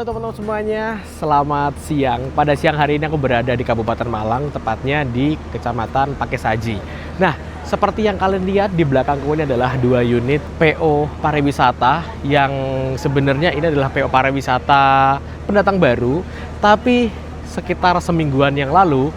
teman-teman semuanya, selamat siang. Pada siang hari ini aku berada di Kabupaten Malang, tepatnya di Kecamatan Pakesaji. Nah, seperti yang kalian lihat di belakangku ini adalah 2 unit PO pariwisata yang sebenarnya ini adalah PO pariwisata pendatang baru, tapi sekitar semingguan yang lalu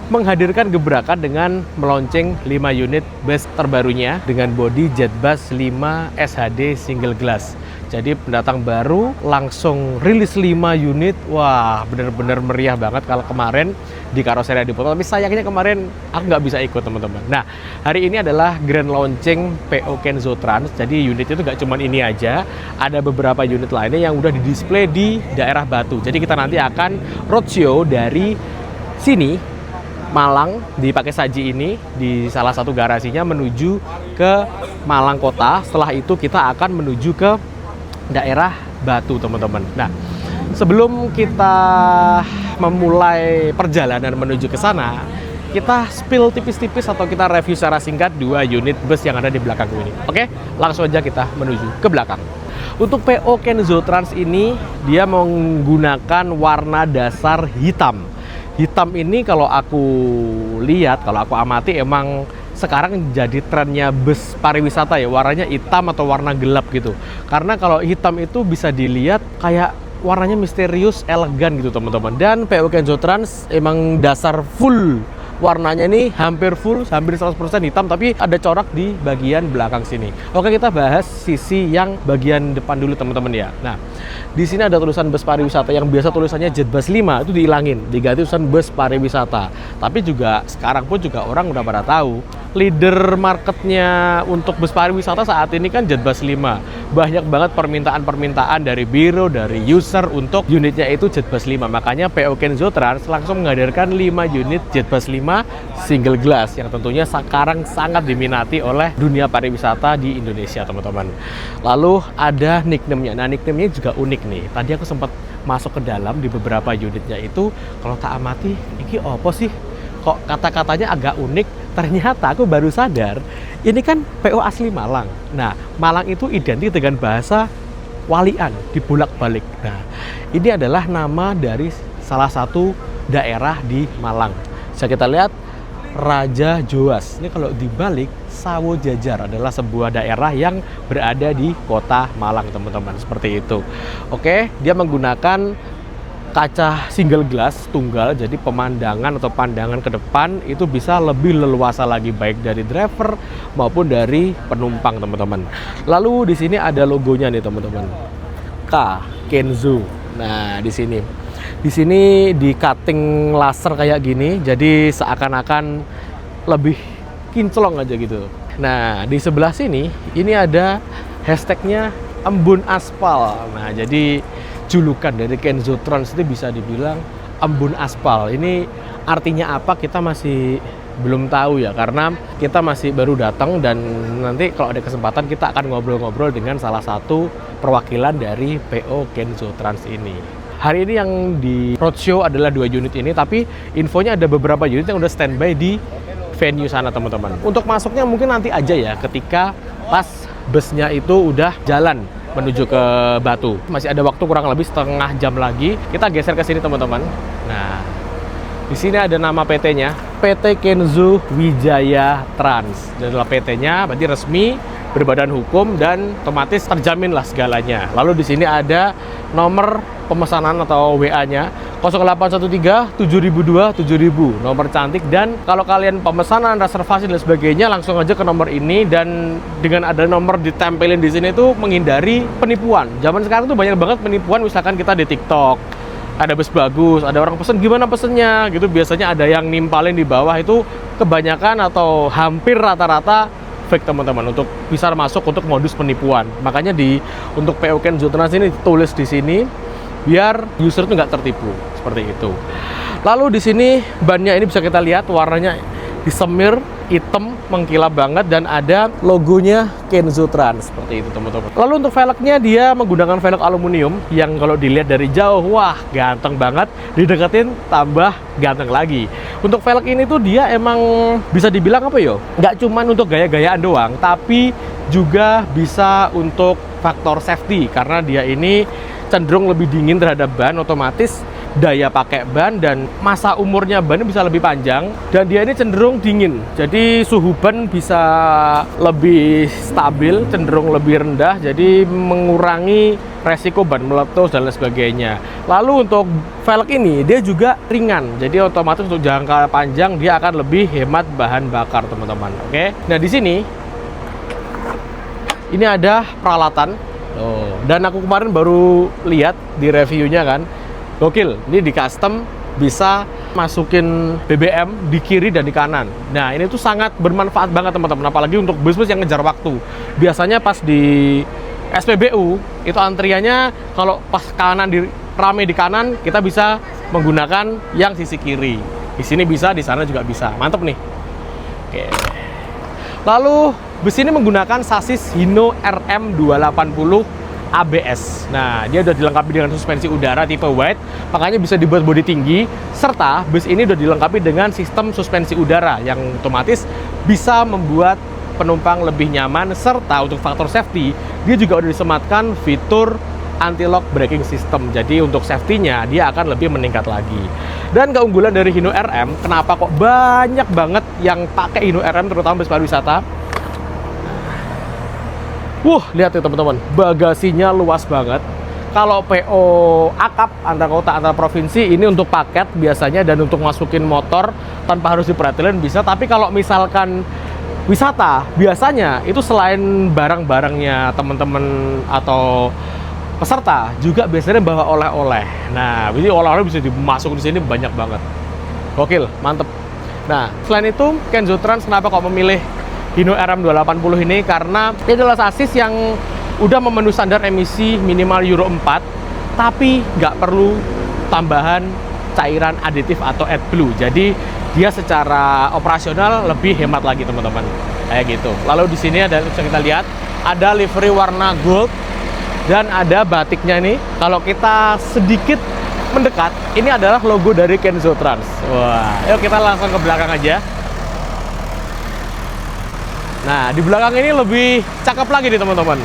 menghadirkan gebrakan dengan melonceng 5 unit bus terbarunya dengan bodi Jetbus 5 SHD single glass. Jadi pendatang baru langsung rilis 5 unit. Wah, bener-bener meriah banget kalau kemarin di Karoseri dipoto. Tapi sayangnya kemarin aku nggak bisa ikut, teman-teman. Nah, hari ini adalah grand launching PO Kenzo Trans. Jadi unit itu nggak cuma ini aja, ada beberapa unit lainnya yang udah di-display di daerah Batu. Jadi kita nanti akan roadshow dari sini, Malang, di Pakesaji ini, di salah satu garasinya menuju ke Malang Kota. Setelah itu kita akan menuju ke daerah Batu, teman-teman. Nah, sebelum kita memulai perjalanan menuju ke sana, kita spill tipis-tipis atau kita review secara singkat 2 unit bus yang ada di belakangku ini. Oke, langsung aja kita menuju ke belakang. Untuk PO Kenzo Trans ini, dia menggunakan warna dasar hitam. Hitam ini kalau aku lihat, kalau aku amati emang sekarang jadi trennya bus pariwisata ya, warnanya hitam atau warna gelap gitu. Karena kalau hitam itu bisa dilihat kayak warnanya misterius, elegan gitu, teman-teman. Dan PO Kenzo Trans emang dasar full warnanya ini hampir full, hampir 100% hitam, tapi ada corak di bagian belakang sini. Oke, kita bahas sisi yang bagian depan dulu, teman-teman ya. Nah, di sini ada tulisan bus pariwisata yang biasa tulisannya Jetbus 5 itu dihilangin, diganti tulisan bus pariwisata. Tapi juga sekarang pun juga orang udah pada tahu leader marketnya untuk bus pariwisata saat ini kan Jetbus 5. Banyak banget permintaan-permintaan dari biro, dari user untuk unitnya itu Jetbus 5. Makanya PO Kenzo Trans langsung menghadirkan 5 unit Jetbus 5 single glass yang tentunya sekarang sangat diminati oleh dunia pariwisata di Indonesia, teman-teman. Lalu ada nickname-nya. Nah, nickname-nya juga unik nih. Tadi aku sempat masuk ke dalam di beberapa unitnya itu, kalau tak amati, ini apa sih? Kok kata-katanya agak unik. Ternyata aku baru sadar, ini kan PO asli Malang. Nah, Malang itu identik dengan bahasa walian, dibolak-balik. Nah, ini adalah nama dari salah satu daerah di Malang. Bisa kita lihat, Raja Joas. Ini kalau dibalik, Sawo Jajar adalah sebuah daerah yang berada di kota Malang, teman-teman. Seperti itu. Oke, dia menggunakan kaca single glass tunggal, jadi pemandangan atau pandangan ke depan itu bisa lebih leluasa lagi, baik dari driver maupun dari penumpang, teman-teman. Lalu di sini ada logonya nih, teman-teman. K Kenzo. Nah, di sini di cutting laser kayak gini, jadi seakan-akan lebih kinclong aja gitu. Nah, di sebelah sini ini ada hashtagnya Embun Aspal. Nah, jadi julukan dari Kenzo Trans itu bisa dibilang Embun Aspal. Ini artinya apa kita masih belum tahu ya, karena kita masih baru datang dan nanti kalau ada kesempatan kita akan ngobrol-ngobrol dengan salah satu perwakilan dari PO Kenzo Trans ini. Hari ini yang di roadshow adalah 2 unit ini, tapi infonya ada beberapa unit yang udah standby di venue sana, teman-teman. Untuk masuknya mungkin nanti aja ya, ketika pas busnya itu udah jalan menuju ke Batu. Masih ada waktu kurang lebih setengah jam lagi. Kita geser ke sini, teman-teman. Nah, di sini ada nama PT-nya, PT Kenzo Wijaya Trans. Dan adalah PT-nya berarti resmi, berbadan hukum, dan otomatis terjamin lah segalanya. Lalu di sini ada nomor pemesanan atau WA-nya 0813-7002-7000, nomor cantik. Dan kalau kalian pemesanan, reservasi dan sebagainya, langsung aja ke nomor ini. Dan dengan ada nomor ditempelin di sini tuh menghindari penipuan. Zaman sekarang tuh banyak banget penipuan, misalkan kita di TikTok ada bus bagus, ada orang pesen, gimana pesennya gitu, biasanya ada yang nimpalin di bawah. Itu kebanyakan atau hampir rata-rata fake, teman-teman, untuk bisa masuk untuk modus penipuan. Makanya untuk PO Kenzo Trans ini ditulis di sini biar user itu nggak tertipu, seperti itu. Lalu di sini bannya ini bisa kita lihat warnanya disemir hitam mengkilap banget dan ada logonya Kenzo Trans, seperti itu, teman-teman. Lalu untuk velgnya dia menggunakan velg aluminium yang kalau dilihat dari jauh, wah ganteng banget, dideketin tambah ganteng lagi. Untuk velg ini tuh dia emang bisa dibilang apa yo, nggak cuman untuk gaya-gayaan doang, tapi juga bisa untuk faktor safety, karena dia ini cenderung lebih dingin terhadap ban, otomatis daya pakai ban dan masa umurnya ban bisa lebih panjang, dan dia ini cenderung dingin, jadi suhu ban bisa lebih stabil, cenderung lebih rendah, jadi mengurangi resiko ban meletus dan lain sebagainya. Lalu untuk velg ini dia juga ringan, jadi otomatis untuk jangka panjang dia akan lebih hemat bahan bakar teman-teman. Oke, nah di sini ini ada peralatan. Dan aku kemarin baru lihat di reviewnya kan, gokil, ini di custom bisa masukin BBM di kiri dan di kanan. Nah ini tuh sangat bermanfaat banget teman-teman, apalagi untuk bus-bus yang ngejar waktu. Biasanya pas di SPBU itu antriannya kalau pas kanan rame di kanan, kita bisa menggunakan yang sisi kiri. Di sini bisa, di sana juga bisa. Mantep nih. Oke. Lalu bus ini menggunakan sasis Hino RM280 ABS. Nah, dia udah dilengkapi dengan suspensi udara tipe wide, makanya bisa dibuat bodi tinggi, serta bus ini udah dilengkapi dengan sistem suspensi udara yang otomatis bisa membuat penumpang lebih nyaman, serta untuk faktor safety, dia juga udah disematkan fitur anti-lock braking system. Jadi untuk safety-nya dia akan lebih meningkat lagi. Dan keunggulan dari Hino RM, kenapa kok banyak banget yang pakai Hino RM terutama bus pariwisata? Lihat ya teman-teman, bagasinya luas banget. Kalau PO akap antar kota, antar provinsi, ini untuk paket biasanya dan untuk masukin motor tanpa harus dipretelin bisa. Tapi kalau misalkan wisata, biasanya itu selain barang-barangnya teman-teman atau peserta, juga biasanya bawa oleh-oleh. Nah, jadi oleh-oleh bisa dimasuk di sini banyak banget. Gokil, mantep. Nah, selain itu, Kenzo Trans kenapa kok memilih Hino RM280 ini? Karena ini adalah sasis yang udah memenuhi standar emisi minimal Euro 4, tapi nggak perlu tambahan cairan aditif atau AdBlue. Jadi dia secara operasional lebih hemat lagi teman-teman, kayak gitu. Lalu di sini ada, bisa kita lihat, ada livery warna gold dan ada batiknya nih. Kalau kita sedikit mendekat, ini adalah logo dari Kenzo Trans. Wah, yuk kita langsung ke belakang aja. Nah, di belakang ini lebih cakep lagi nih teman-teman.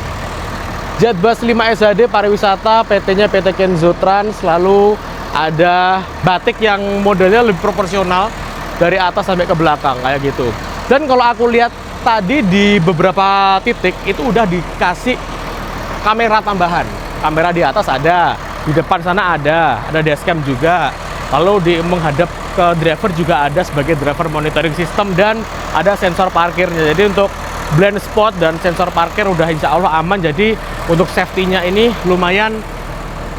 Jetbus 5 SHD pariwisata, PT-nya PT Kenzo Trans. Lalu ada batik yang modelnya lebih proporsional dari atas sampai ke belakang kayak gitu. Dan kalau aku lihat tadi di beberapa titik itu udah dikasih kamera tambahan. Kamera di atas ada, di depan sana ada dashcam juga. Lalu di menghadap ke driver juga ada sebagai driver monitoring system, dan ada sensor parkirnya. Jadi untuk blind spot dan sensor parkir udah insya Allah aman. Jadi untuk safety-nya ini lumayan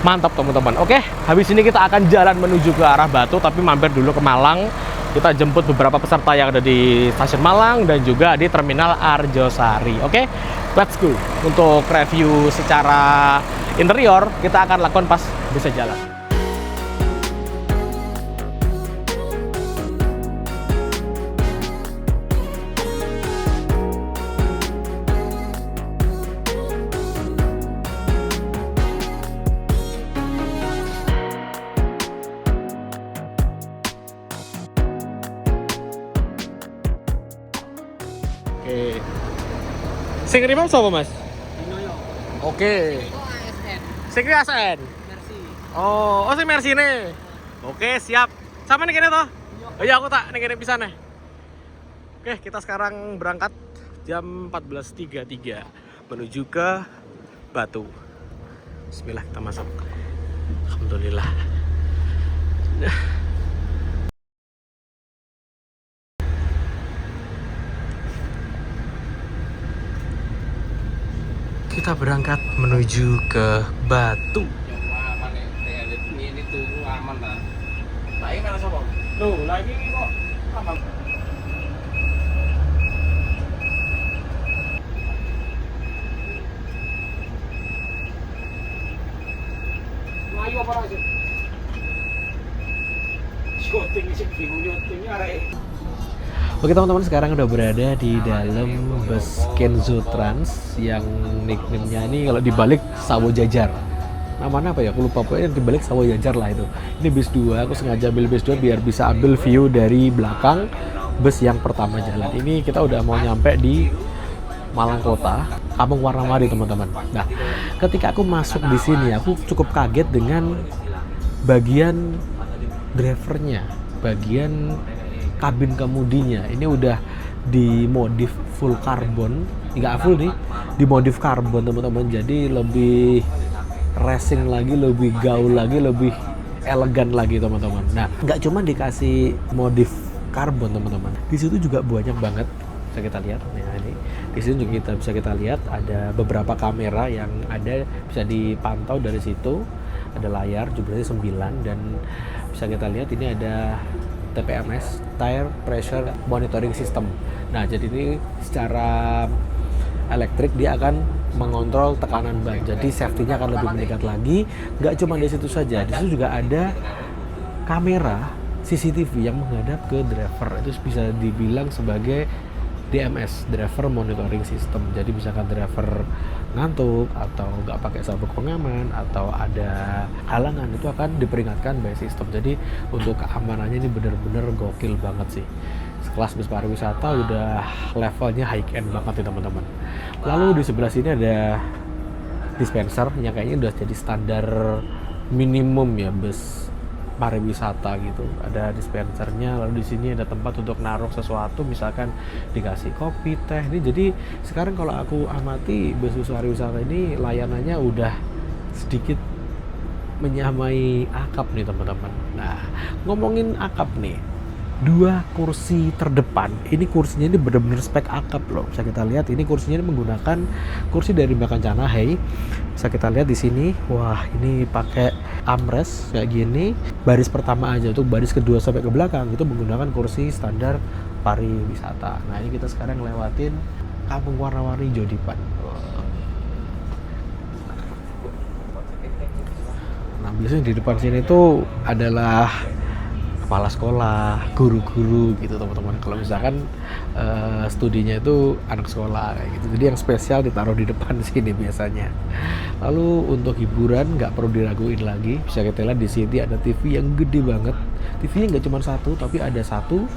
mantap teman-teman. Oke, habis ini kita akan jalan menuju ke arah Batu, tapi mampir dulu ke Malang. Kita jemput beberapa peserta yang ada di stasiun Malang dan juga di Terminal Arjosari. Oke, let's go. Untuk review secara interior kita akan lakukan pas bisa jalan. Oke. Sing ngirim sapa, Mas? Dinoyo. Oke. ASN. Sing ASN. Mercy. Oh, sing Mercy nih. Oke, siap. Sama nih kene toh? Oh iya, aku tak ning kene pisan nih. Oke, kita sekarang berangkat jam 14.33 menuju ke Batu. Bismillah, kita masuk. Alhamdulillah. Kita berangkat menuju ke Batu. Ini turu aman lah. Lagi mana sopo? Loh, lagi kok aman. Ayo apa aja? Syuting sih bingung syutingnya arek. Oke teman-teman, sekarang udah berada di dalam bus Kenzo Trans yang nickname-nya ini kalau dibalik Sawo Jajar. Namanya apa ya? Aku lupa, pokoknya dibalik Sawo Jajar lah itu. Ini bus 2, aku sengaja ambil bus 2 biar bisa ambil view dari belakang bus yang pertama jalan. Ini kita udah mau nyampe di Malang Kota, Kampung Warna-Warni teman-teman. Nah, ketika aku masuk di sini, aku cukup kaget dengan bagian drivernya, bagian kabin kemudinya. Ini udah dimodif full karbon, nggak full nih, dimodif karbon teman-teman. Jadi lebih racing lagi, lebih gaul lagi, lebih elegan lagi teman-teman. Nah, nggak cuma dikasih modif karbon teman-teman. Di situ juga banyak banget bisa kita lihat. Nah, ini di sini juga bisa kita lihat ada beberapa kamera yang ada, bisa dipantau dari situ. Ada layar jumlahnya 9 dan bisa kita lihat ini ada TPMS, Tire Pressure Monitoring System. Nah, jadi ini secara elektrik dia akan mengontrol tekanan ban. Jadi safety-nya akan lebih meningkat lagi. Nggak cuma di situ saja, di situ juga ada kamera CCTV yang menghadap ke driver. Itu bisa dibilang sebagai DMS, Driver Monitoring System. Jadi misalkan driver ngantuk atau nggak pakai sabuk pengaman atau ada halangan, itu akan diperingatkan by sistem. Jadi untuk keamanannya ini benar-benar gokil banget sih. Sekelas bus pariwisata udah levelnya high end banget nih teman-teman. Lalu di sebelah sini ada dispenser yang kayaknya udah jadi standar minimum ya bus pariwisata gitu. Ada dispensernya, lalu di sini ada tempat untuk naruh sesuatu, misalkan dikasih kopi, teh. Ini jadi sekarang kalau aku amati bus pariwisata ini layanannya udah sedikit menyamai akap nih teman-teman. Nah, ngomongin akap nih, 2 kursi terdepan, ini kursinya ini benar-benar spek akap loh. Bisa kita lihat ini kursinya ini menggunakan kursi dari Kencana Hey. Bisa kita lihat di sini, wah ini pakai armrest kayak gini. Baris pertama aja, untuk baris kedua sampai ke belakang itu menggunakan kursi standar pariwisata. Nah, ini kita sekarang lewatin Kampung Warna-Warni Jodipan. Nah, biasanya di depan sini tuh adalah kepala sekolah, guru-guru gitu teman-teman. Kalau misalkan studinya itu anak sekolah kayak gitu, jadi yang spesial ditaruh di depan sini biasanya. Lalu untuk hiburan nggak perlu diraguin lagi, bisa kita lihat di sini ada TV yang gede banget. TV-nya nggak cuma satu, tapi ada 1,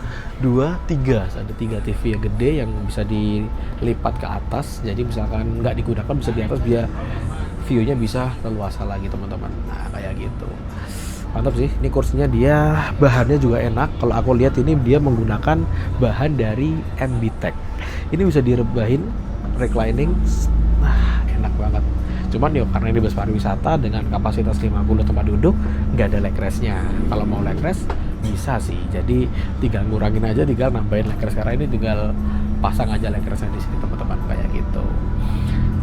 2, 3. Ada 3 TV yang gede yang bisa dilipat ke atas. Jadi misalkan nggak digunakan bisa di atas, biar view-nya bisa leluasa lagi teman-teman. Nah, kayak gitu. Mantap sih, ini kursinya dia bahannya juga enak. Kalau aku lihat ini dia menggunakan bahan dari MBTEK. Ini bisa direbahin, reclining, nah enak banget. Cuman ya karena ini bus pariwisata dengan kapasitas 50 tempat duduk, nggak ada leg rest-nya. Kalau mau leg rest bisa sih, jadi tinggal ngurangin aja, tinggal nambahin leg rest. Karena ini tinggal pasang aja leg rest-nya di sini teman-teman, kayak gitu.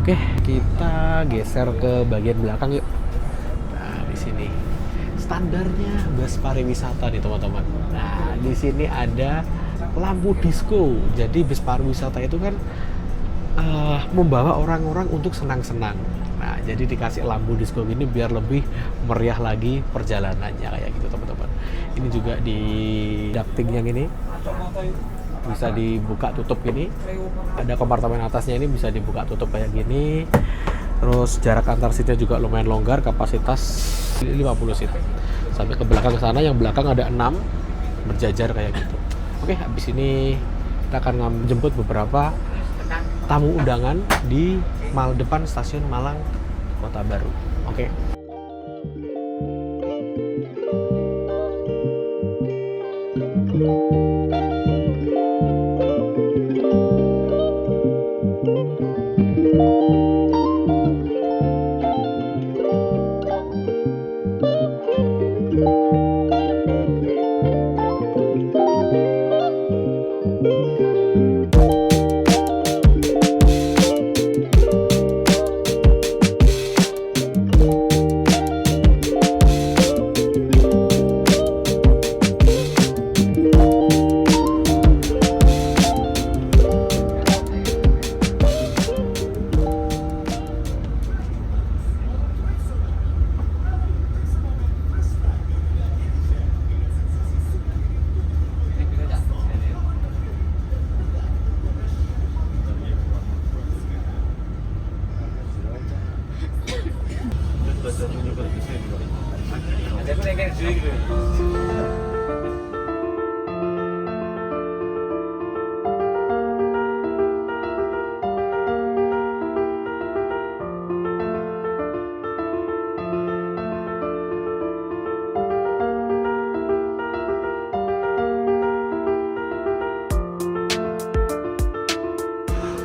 Oke, kita geser ke bagian belakang yuk. Nah, di sini standarnya bus pariwisata nih teman-teman. Nah, di sini ada lampu disco. Jadi bus pariwisata itu kan membawa orang-orang untuk senang-senang. Nah, jadi dikasih lampu disco gini biar lebih meriah lagi perjalanannya kayak gitu teman-teman. Ini juga di ducting yang ini bisa dibuka tutup gini. Ada kompartemen atasnya ini bisa dibuka tutup kayak gini. Terus jarak antar seatnya juga lumayan longgar, kapasitas 50 seat. Sampai ke belakang sana, yang belakang ada 6 berjajar kayak gitu. Oke, habis ini kita akan jemput beberapa tamu undangan di depan stasiun Malang Kota Baru. Oke.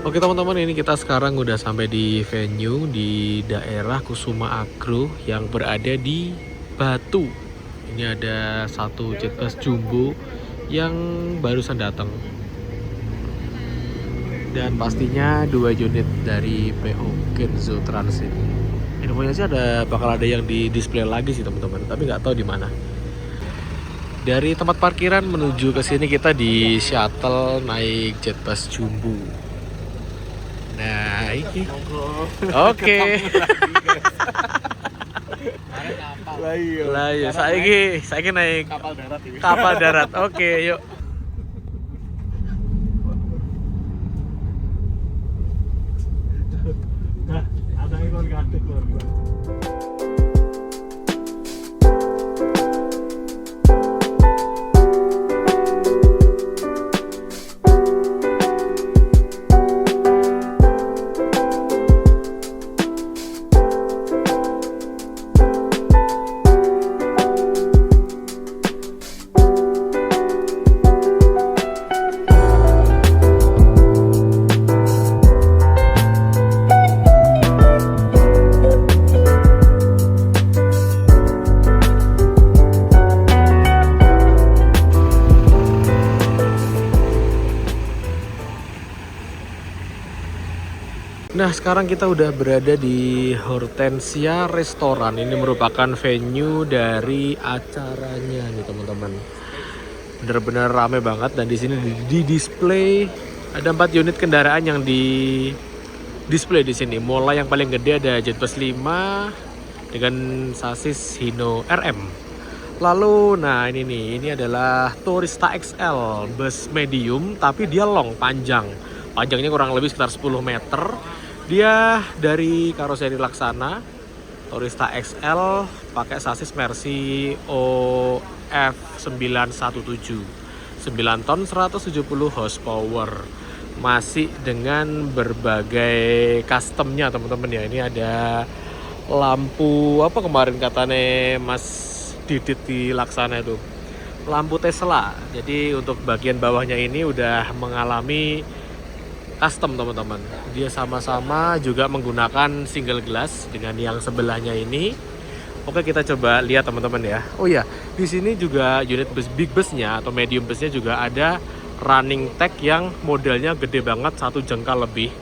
Oke teman-teman, ini kita sekarang udah sampai di venue di daerah Kusuma Agro yang berada di Batu. Ini ada satu jet bus jumbo yang barusan datang. Dan pastinya 2 unit dari PO Kenzo Transit. Infonya sih bakal ada yang di display lagi sih teman-teman, tapi nggak tahu di mana. Dari tempat parkiran menuju ke sini kita di shuttle naik jet bus jumbo. Nah, ini. Oke. Lah iya, saiki naik Kapal darat ini. kapal darat. Oke, yuk. Nah, ada ikon gadis luar biasa. Nah, sekarang kita udah berada di Hortensia Restoran. Ini merupakan venue dari acaranya nih, teman-teman. Bener-bener rame banget dan di sini di display ada 4 unit kendaraan yang di display di sini. Mulai yang paling gede ada Jetbus 5 dengan sasis Hino RM. Lalu, nah ini adalah Tourista XL, bus medium tapi dia long, panjang. Panjangnya kurang lebih sekitar 10 meter. Dia dari karoseri Laksana, Tourista XL, pakai sasis Mercy OF917, 9 ton 170 horsepower. Masih dengan berbagai customnya teman-teman ya. Ini ada lampu apa kemarin katanya Mas Didit di Laksana itu, lampu Tesla. Jadi untuk bagian bawahnya ini udah mengalami custom teman-teman. Dia sama-sama juga menggunakan single glass dengan yang sebelahnya ini. Oke, kita coba lihat teman-teman ya. Oh iya, di sini juga unit bus big busnya atau medium busnya juga ada running tag yang modelnya gede banget, 1 jengkal lebih.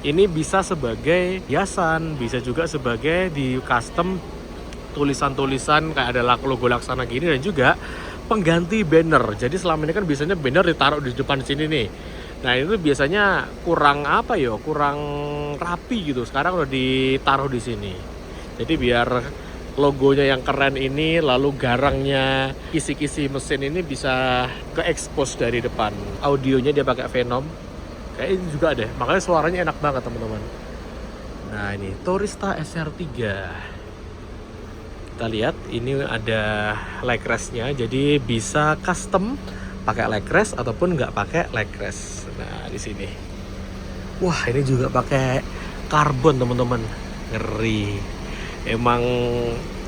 Ini bisa sebagai hiasan, bisa juga sebagai di custom tulisan-tulisan kayak ada logo Laksana gini, dan juga pengganti banner. Jadi selama ini kan biasanya banner ditaruh di depan sini nih. Nah itu biasanya kurang apa ya, kurang rapi gitu. Sekarang udah ditaruh di sini. Jadi biar logonya yang keren ini, lalu garangnya, kisi-kisi mesin ini bisa ke expose dari depan. Audionya dia pakai Venom. Kayak ini juga deh, makanya suaranya enak banget teman-teman. Nah ini Tourista SR3. Kita lihat ini ada leg restnya, jadi bisa custom pakai leg rest ataupun nggak pakai leg rest. Nah di sini, wah ini juga pakai karbon teman-teman, ngeri. Emang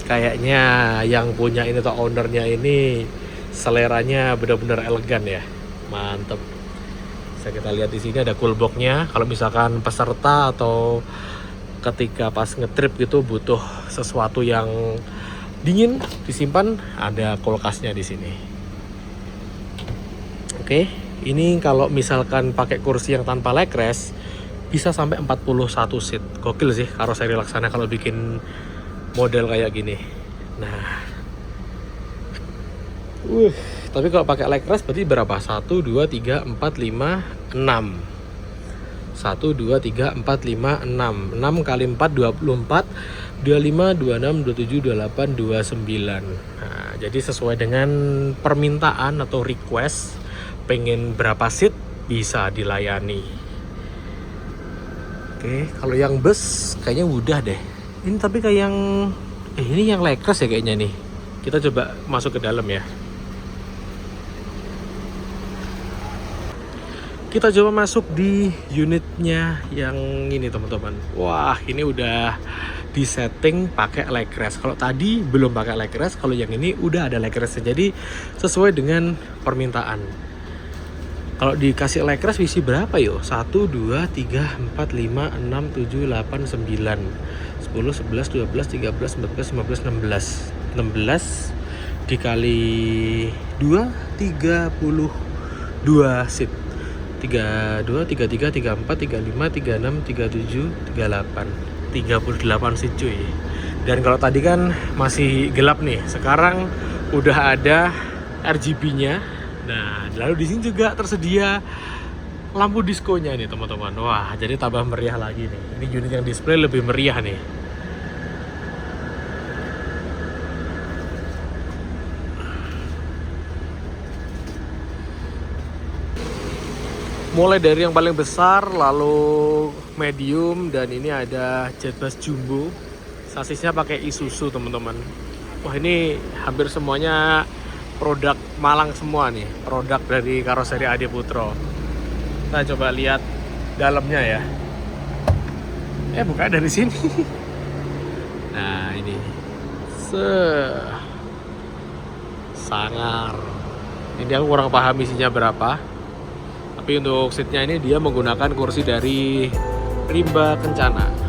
kayaknya yang punya ini atau ownernya ini seleranya benar-benar elegan ya, mantep. Bisa kita lihat di sini ada cool box-nya. Kalau misalkan peserta atau ketika pas ngetrip gitu butuh sesuatu yang dingin disimpan, ada kulkasnya di sini. Oke, ini kalau misalkan pakai kursi yang tanpa leg rest bisa sampai 41 seat. Gokil sih karoseri Laksana kalau bikin model kayak gini. Nah, tapi kalau pakai leg rest berarti berapa? 1, 2, 3, 4, 5, 6. 1, 2, 3, 4, 5, 6. 6 kali 4, 24. 25, 26, 27, 28, 29. Nah, jadi sesuai dengan permintaan atau request, pengen berapa seat bisa dilayani. Oke, kalau yang bus kayaknya udah deh. Ini tapi kayak yang ini yang leg rest ya kayaknya nih. Kita coba masuk ke dalam ya. Kita coba masuk di unitnya yang ini teman-teman. Wah, ini udah di setting pakai leg rest. Kalau tadi belum pakai leg rest, kalau yang ini udah ada leg restnya. Jadi sesuai dengan permintaan. Kalau dikasih lekres isi berapa yo? 1, 2, 3, 4, 5, 6, 7, 8, 9 10, 11, 12, 13, 14, 15, 16 16 dikali 2, 32 seat. 32, 33, 34, 35, 36, 37, 38 38 seat cuy. Dan kalau tadi kan masih gelap nih, sekarang udah ada RGB-nya. Nah, lalu di sini juga tersedia lampu diskonya nih teman-teman. Wah, jadi tambah meriah lagi nih. Ini unit yang display lebih meriah nih. Mulai dari yang paling besar, lalu medium, dan ini ada Jetbus Jumbo. Sasisnya pakai Isuzu teman-teman. Wah, ini hampir semuanya produk Malang semua nih, produk dari karoseri Adi Putro. Kita coba lihat dalamnya ya. Buka dari sini. Nah, ini sangar. Ini aku kurang paham isinya berapa. Tapi untuk seatnya ini dia menggunakan kursi dari Rimba Kencana.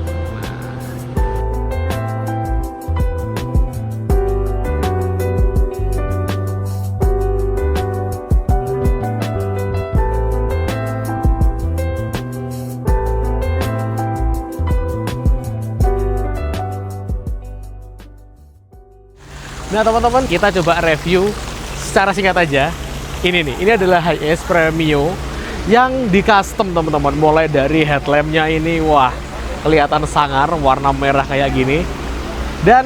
Nah teman-teman, kita coba review secara singkat aja. Ini nih, ini adalah HiAce Premio yang di custom teman-teman. Mulai dari headlampnya ini, wah kelihatan sangar, warna merah kayak gini. Dan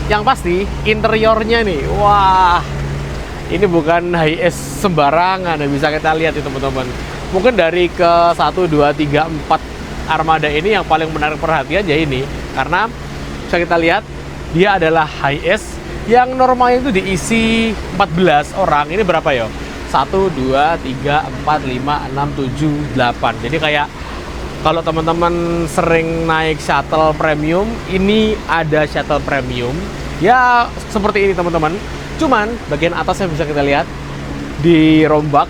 yang pasti interiornya nih, wah ini bukan HiAce sembarangan, bisa kita lihat nih teman-teman. Mungkin dari ke 1, 2, 3, 4 armada ini yang paling menarik perhatian ya ini, karena bisa kita lihat dia adalah HiAce yang normalnya itu diisi 14 orang. Ini berapa ya? 1, 2, 3, 4, 5, 6, 7, 8. Jadi kayak kalau teman-teman sering naik shuttle premium, ini ada shuttle premium. Ya seperti ini teman-teman. Cuman bagian atasnya bisa kita lihat dirombak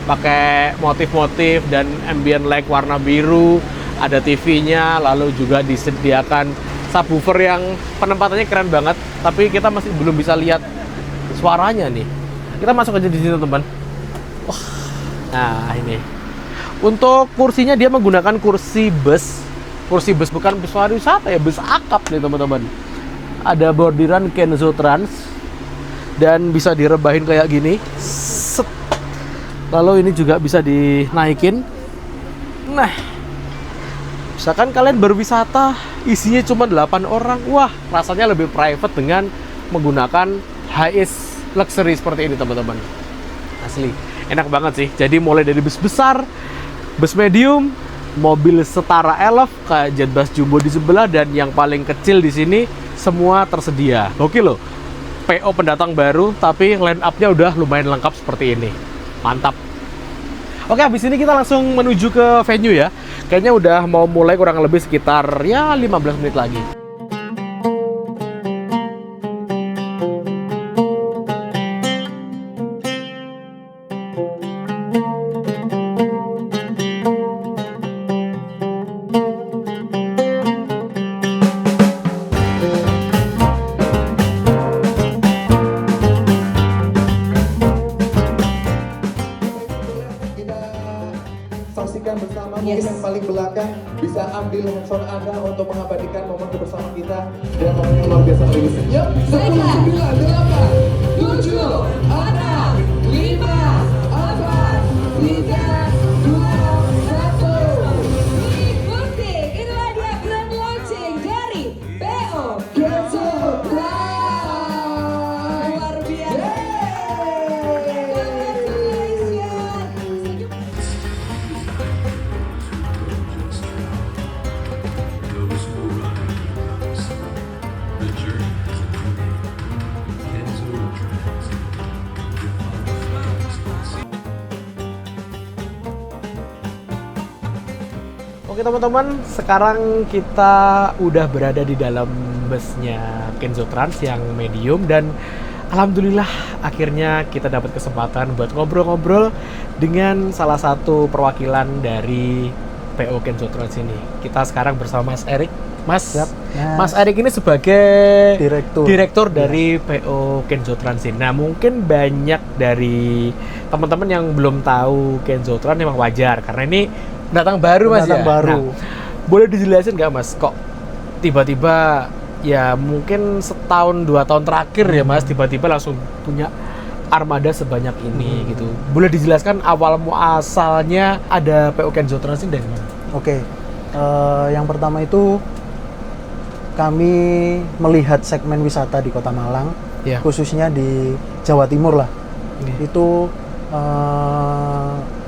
pakai motif-motif dan ambient light warna biru. Ada TV-nya, lalu juga disediakan subwoofer yang penempatannya keren banget, tapi kita masih belum bisa lihat suaranya nih. Kita masuk aja di sini teman. Wah, nah ini. Untuk kursinya dia menggunakan kursi bus bukan bus pariwisata ya, bus akap nih teman-teman. Ada bordiran Kenzo Trans dan bisa direbahin kayak gini. Set. Lalu ini juga bisa dinaikin. Nah, misalkan kalian berwisata, isinya cuma 8 orang, wah rasanya lebih private dengan menggunakan HiAce Luxury seperti ini teman-teman. Asli, enak banget sih. Jadi mulai dari bus besar, bus medium, mobil setara elf, kayak Jetbus Jumbo di sebelah, dan yang paling kecil di sini semua tersedia. Oke loh, PO pendatang baru, tapi line up-nya udah lumayan lengkap seperti ini. Mantap. Oke, habis ini kita langsung menuju ke venue ya. Kayaknya udah mau mulai kurang lebih sekitar ya 15 menit lagi. Saksikan bersama, mungkin yang paling belakang bisa ambil handphone Anda untuk mengabadikan momen bersama kita dan momen yang luar biasa ini. Yuk, 10, 9, 8, 7, 6, 5, 4, 3, 2, 1. Mengikuti, inilah dia grand launching dari PO Kenzo luar biasa. Those who rise, the journey is a journey. Kenzo Trans. Oke teman-teman, sekarang kita udah berada di dalam busnya Kenzo Trans yang medium, dan Alhamdulillah akhirnya kita dapat kesempatan buat ngobrol-ngobrol dengan salah satu perwakilan dari PO Kenzo Trans ini. Kita sekarang bersama Mas Erik. Mas, Siap, Mas Erik ini sebagai direktur dari PO Kenzo Trans ini. Nah, mungkin banyak dari teman-teman yang belum tahu Kenzo Trans memang wajar karena ini pendatang baru Mas Pendatang ya. baru. Nah, boleh dijelasin nggak Mas, kok tiba-tiba ya mungkin setahun 2 tahun terakhir ya Mas tiba-tiba langsung punya armada sebanyak ini gitu. Boleh dijelaskan awal muasalnya ada PO Kenzo Trans ini dari mana? Oke, yang pertama itu kami melihat segmen wisata di Kota Malang, Ya. khususnya di Jawa Timur lah. Iya. Itu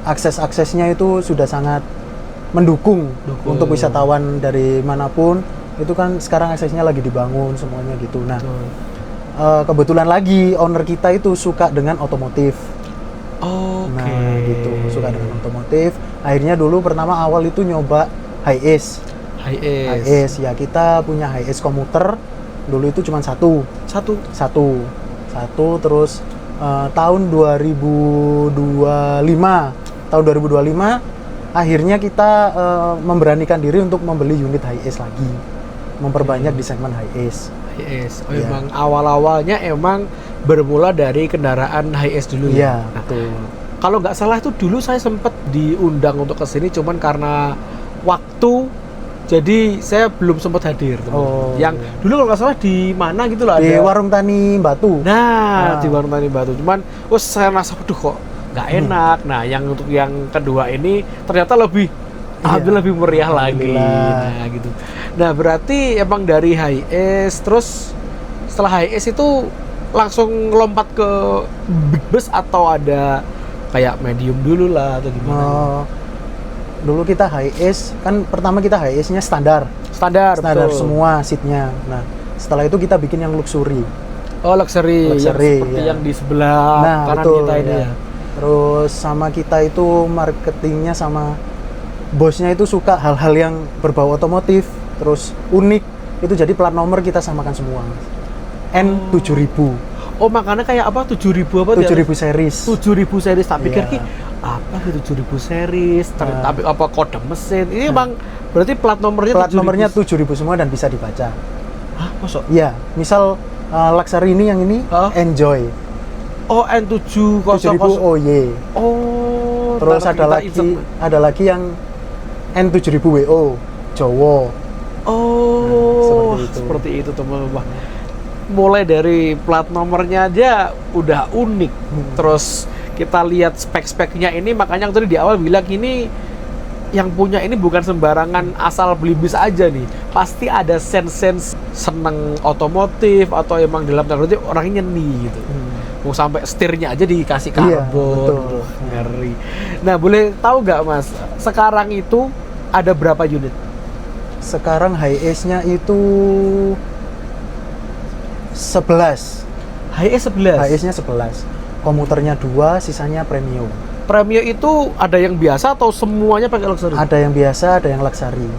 akses-aksesnya itu sudah sangat mendukung untuk wisatawan dari manapun. Itu kan sekarang aksesnya lagi dibangun semuanya gitu. Nah, Betul. kebetulan lagi owner kita itu suka dengan otomotif. Oke. Nah, gitu, suka dengan otomotif. Akhirnya dulu pertama awal itu nyoba Hiace. Hiace, ya kita punya Hiace komuter. Dulu itu cuma satu. Terus tahun 2025 akhirnya kita memberanikan diri untuk membeli unit Hiace lagi, memperbanyak di segmen Hiace. Hiace. Oh, Iya. emang awal-awalnya emang bermula dari kendaraan Hiace dulu ya. Iya, betul. Kalau nggak salah itu dulu saya sempat diundang untuk kesini cuman karena waktu jadi saya belum sempat hadir teman. Oh, Yang iya. dulu kalau nggak salah di mana gitu loh Di ada Warung Tani Batu. Nah, Ah. di Warung Tani Batu. Cuman, saya rasa, aduh kok nggak enak. Nah, yang untuk yang kedua ini ternyata lebih, alhamdulillah lebih meriah lagi. Alhamdulillah. Nah, gitu. Nah, berarti emang dari Hiace, terus setelah Hiace itu langsung lompat ke big bus atau ada kayak medium dulu lah atau gimana? Dulu kita Hiace, kan pertama kita Hiace-nya standar Standar betul. semua seatnya. Nah, setelah itu kita bikin yang luxury. Oh, luxury, yang Luxury, seperti ya. yang di sebelah kanan kita ini ya. Terus sama kita itu marketingnya sama bosnya itu suka hal-hal yang berbau otomotif, terus unik. Itu jadi plat nomor kita samakan semua. N7000. Oh, makanya kayak apa? 7.000 apa? 7000 series. 7.000 series. Tak pikir Iya. ki apa sih 7.000 series? Nah. Tapi apa kode mesin? Ini emang berarti plat nomornya Plat 7.000. nomornya 7000 semua dan bisa dibaca. Hah, masuk? Iya, misal luxury ini yang ini Hah? Enjoy. Oh, N700. 7000 OY. Oh, Terus ntar kita ada lagi yang N7000 WO Jowo. Oh, Nah, seperti itu teman-teman. Mulai dari plat nomornya aja udah unik. Terus kita lihat spek-speknya ini, makanya tadi di awal bilang ini yang punya ini bukan sembarangan asal beli bis aja nih. Pasti ada sense seneng otomotif atau emang dalam tanda kutip orangnya nyeni gitu. Mau sampai setirnya aja dikasih Iya, karbon. betul. Ngeri. Nah, boleh tahu nggak Mas, sekarang itu ada berapa unit? Sekarang Hiace-nya itu 11. Hiace 11. Hiace-nya 11. Komuternya 2, sisanya premium. Premium itu ada yang biasa atau semuanya pakai luxury? Ada yang biasa, ada yang luxury.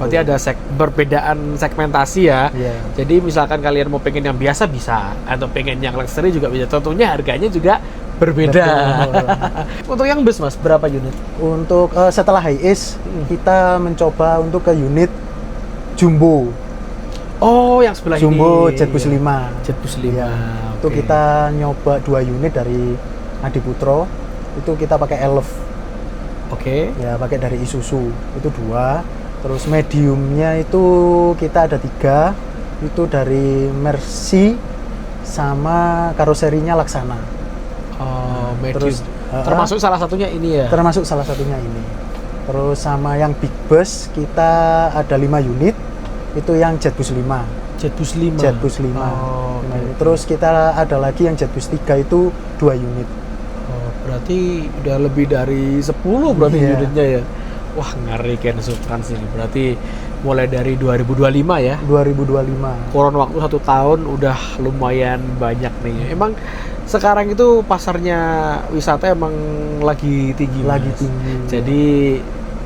Berarti ada perbedaan segmentasi ya. Iya. Jadi misalkan kalian mau pengen yang biasa bisa, atau pengen yang luxury juga bisa. Tentunya harganya juga berbeda. Untuk yang bus Mas, berapa unit? Untuk setelah Hiace, kita mencoba untuk ke unit Jumbo. Oh, yang sebelah Jumbo ini. Jetbus 5. Jetbus 5. Iya. Itu Oke. kita nyoba 2 unit dari Adiputro. Itu kita pakai Elf. Oke. Ya, pakai dari Isuzu. Itu 2. Terus mediumnya itu kita ada 3. Itu dari Mercy sama karoserinya Laksana. Oh, medium. Terus, termasuk salah satunya ini ya. Termasuk salah satunya ini. Terus sama yang big bus kita ada 5 unit. Itu yang Jetbus 5. Jetbus 5. Jetbus 5. Oh, Lima oke. unit. Terus kita ada lagi yang Jetbus 3 itu 2 unit. Oh, berarti udah lebih dari 10 berarti Iya. unitnya ya. Wah, ngeri Kenzo Trans ini. Berarti mulai dari 2025 ya. 2025. Kurun waktu 1 tahun udah lumayan banyak nih. Emang sekarang itu pasarnya wisata emang lagi tinggi. Lagi Mas. tinggi. Jadi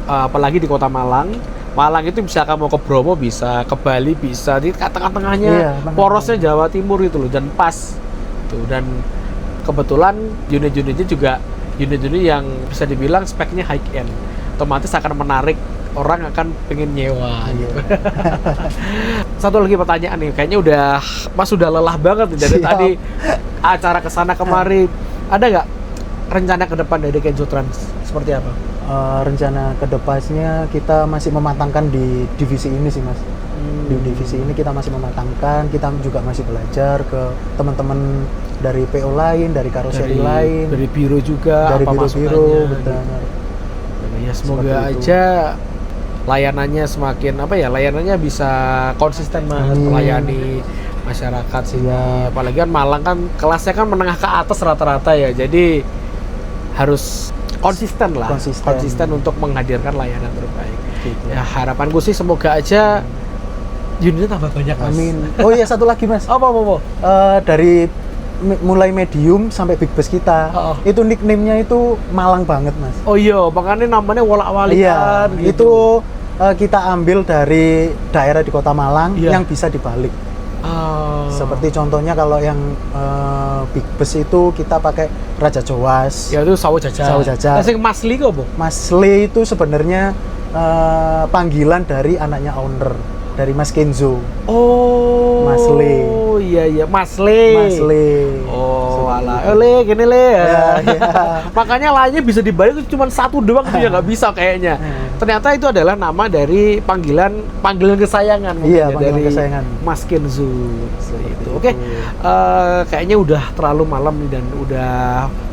apalagi di Kota Malang Malang itu bisa kamu ke Bromo bisa, ke Bali bisa, di tengah-tengahnya Iya, tengah-tengah. porosnya Jawa Timur itu loh, dan pas tuh. Dan kebetulan unit-unitnya juga unit-unit yang bisa dibilang speknya high end, otomatis akan menarik orang akan pengen nyewa. Iya. Satu lagi pertanyaan nih, kayaknya Mas udah lelah banget nih dari Siap. tadi acara kesana kemari. Ada nggak rencana ke depan dari Kenzo Trans seperti apa? Rencana kedepannya kita masih mematangkan di divisi ini sih Mas. Di divisi ini kita masih mematangkan, kita juga masih belajar ke teman-teman dari PO lain, dari karoseri lain, dari biro juga, dari apa biro-biro, masukannya, betul. gitu. Ya semoga Seperti itu. aja layanannya semakin layanannya bisa konsisten banget Amin. melayani masyarakat sini. Siap. Apalagi kan Malang kan kelasnya kan menengah ke atas rata-rata ya, jadi harus konsisten lah, Konsisten. untuk menghadirkan layanan terbaik. Gitu. Ya harapanku sih semoga aja unitnya tambah banyak, Mas. Amin. Oh iya, satu lagi Mas. Apa? Dari mulai medium sampai big bus kita, Oh. itu nickname-nya itu Malang banget Mas. Oh iya, makanya namanya wolak-walik Iya, kan, gitu. itu kita ambil dari daerah di Kota Malang Iya. yang bisa dibalik. Oh. Seperti contohnya kalau yang big bus itu kita pakai Raja Jowas. Ya itu sawo jajan. Sawo jajan. Sing Masli kok, Bu? Mas Le itu sebenarnya panggilan dari anaknya owner, dari Mas Kenzo. Oh. Mas Le. Oh iya, Mas Le. Mas Le. Oh, Seperti alah. itu. Le, gini Le. Ya, ya. Makanya lainnya bisa dibalik itu cuma satu doang tuh ya nggak bisa kayaknya. Ternyata itu adalah nama dari panggilan kesayangan mungkin Iya, ya, panggilan dari kesayangan. Mas Kenzo. Itu. itu. Oke. Kayaknya udah terlalu malam nih dan udah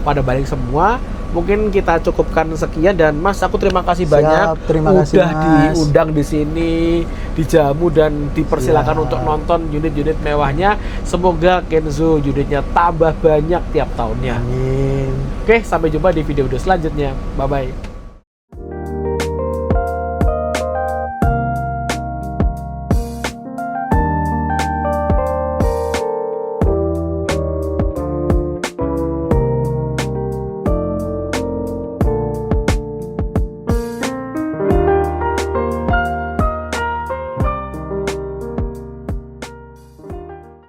pada balik semua. Mungkin kita cukupkan sekian dan Mas aku terima kasih Siap, banyak terima kasih, udah Mas. diundang di sini, dijamu dan dipersilakan Siap. untuk nonton unit-unit mewahnya. Semoga Kenzo unitnya tambah banyak tiap tahunnya. Amin. Oke, sampai jumpa di video selanjutnya. Bye bye.